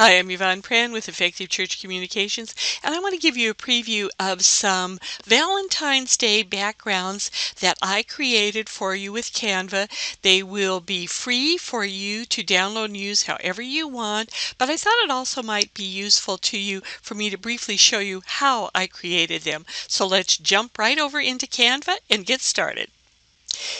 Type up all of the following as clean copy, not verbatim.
Hi, I'm Yvonne Pran with Effective Church Communications, and I want to give you a preview of some Valentine's Day backgrounds that I created for you with Canva. They will be free for you to download and use however you want, but I thought it also might be useful to you for me to briefly show you how I created them. So let's jump right over into Canva and get started.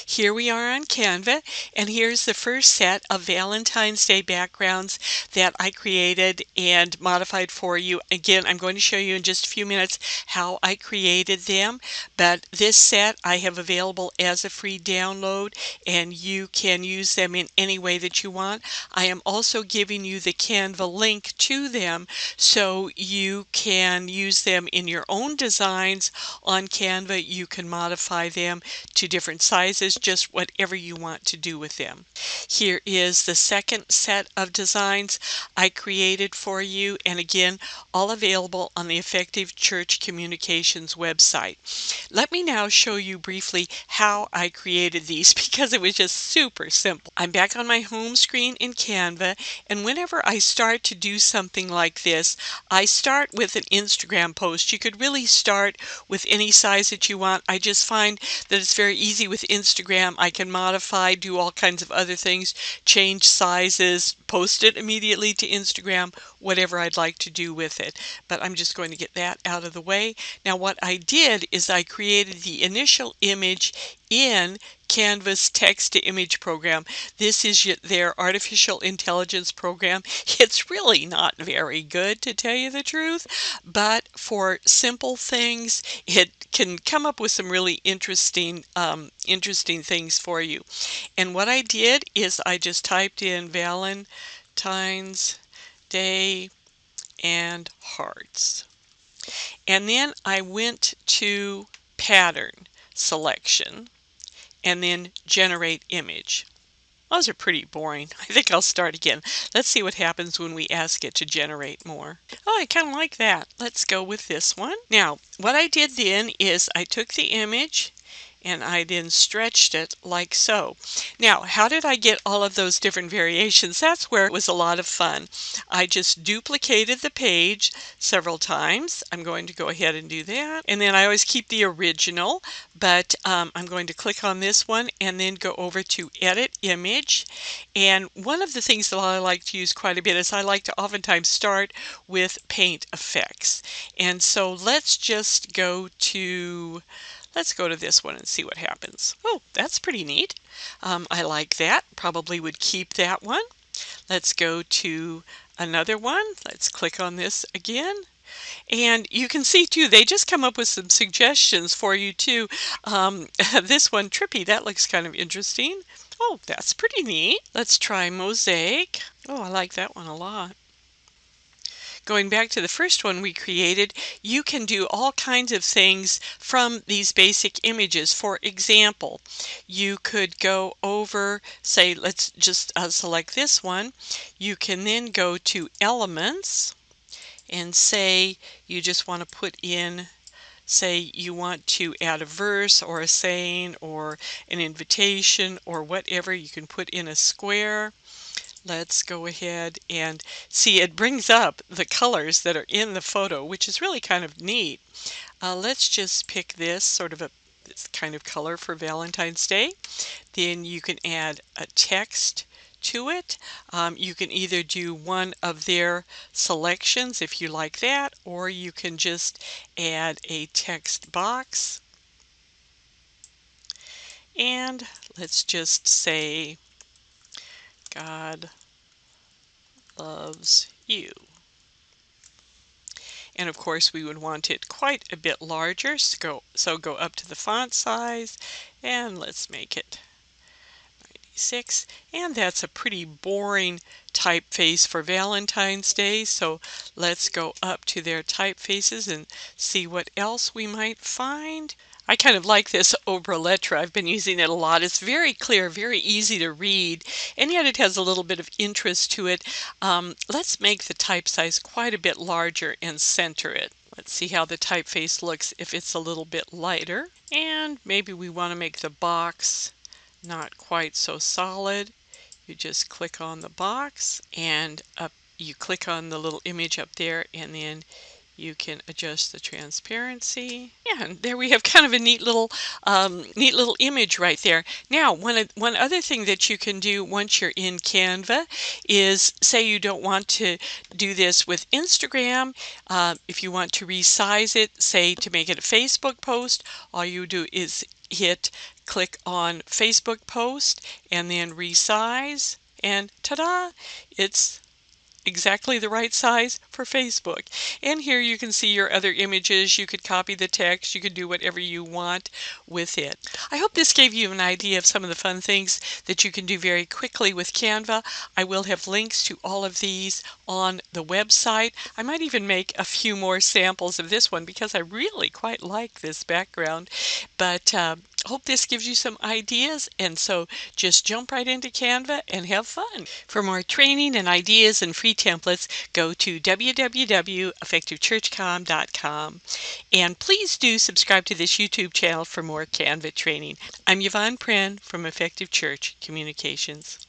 Here we are on Canva, and here's the first set of Valentine's Day backgrounds that I created and modified for you. Again, I'm going to show you in just a few minutes how I created them, but this set I have available as a free download, and you can use them in any way that you want. I am also giving you the Canva link to them so you can use them in your own designs on Canva. You can modify them to different sizes, just whatever you want to do with them. Here is the second set of designs I created for you, and again, all available on the Effective Church Communications website. Let me now show you briefly how I created these because it was just super simple. I'm back on my home screen in Canva, and whenever I start to do something like this, I start with an Instagram post. You could really start with any size that you want. I just find that it's very easy with Instagram. I can modify, do all kinds of other things, change sizes, post it immediately to Instagram, whatever I'd like to do with it. But I'm just going to get that out of the way. Now what I did is I created the initial image in Canva's text-to-image program. This is their artificial intelligence program. It's really not very good, to tell you the truth, but for simple things, it can come up with some really interesting things for you. And what I did is I just typed in Valentine's Day and hearts. And then I went to pattern selection and then generate image. Those are pretty boring. I think I'll start again. Let's see what happens when we ask it to generate more. Oh, I kind of like that. Let's go with this one. Now, what I did then is I took the image and I then stretched it like so. Now, how did I get all of those different variations? That's where it was a lot of fun. I just duplicated the page several times. I'm going to go ahead and do that. And then I always keep the original, but I'm going to click on this one and then go over to Edit Image. And one of the things that I like to use quite a bit is I like to oftentimes start with paint effects. And so let's just go to this one and see what happens. Oh, that's pretty neat. I like that. Probably would keep that one. Let's go to another one. Let's click on this again. And you can see too, they just come up with some suggestions for you too. This one, Trippy, that looks kind of interesting. Oh, that's pretty neat. Let's try Mosaic. Oh, I like that one a lot. Going back to the first one we created, you can do all kinds of things from these basic images. For example, you could go over, say, let's just select this one. You can then go to Elements and say you just want to put in, say you want to add a verse or a saying or an invitation or whatever. You can put in a square. Let's go ahead and see, it brings up the colors that are in the photo, which is really kind of neat. Let's just pick this this kind of color for Valentine's Day. Then you can add a text to it. You can either do one of their selections if you like that, or you can just add a text box. And let's just say, God loves you. And of course we would want it quite a bit larger, so go up to the font size and let's make it 96. And that's a pretty boring typeface for Valentine's Day, so let's go up to their typefaces and see what else we might find. I kind of like this Obra Letra. I've been using it a lot. It's very clear, very easy to read, and yet it has a little bit of interest to it. Let's make the type size quite a bit larger and center it. Let's see how the typeface looks if it's a little bit lighter. And maybe we want to make the box not quite so solid. You just click on the box and up you click on the little image up there, and then you can adjust the transparency. Yeah, and there we have kind of a neat little image right there. Now, one other thing that you can do once you're in Canva is, say you don't want to do this with Instagram. If you want to resize it, say to make it a Facebook post, all you do is click on Facebook post and then resize, and ta-da! It's exactly the right size for Facebook. And here you can see your other images. You could copy the text. You could do whatever you want with it. I hope this gave you an idea of some of the fun things that you can do very quickly with Canva. I will have links to all of these on the website. I might even make a few more samples of this one because I really quite like this background. But hope this gives you some ideas, and so just jump right into Canva and have fun. For more training and ideas and free templates, go to www.effectivechurchcom.com, and please do subscribe to this YouTube channel for more Canva training. I'm Yvonne Pren from Effective Church Communications.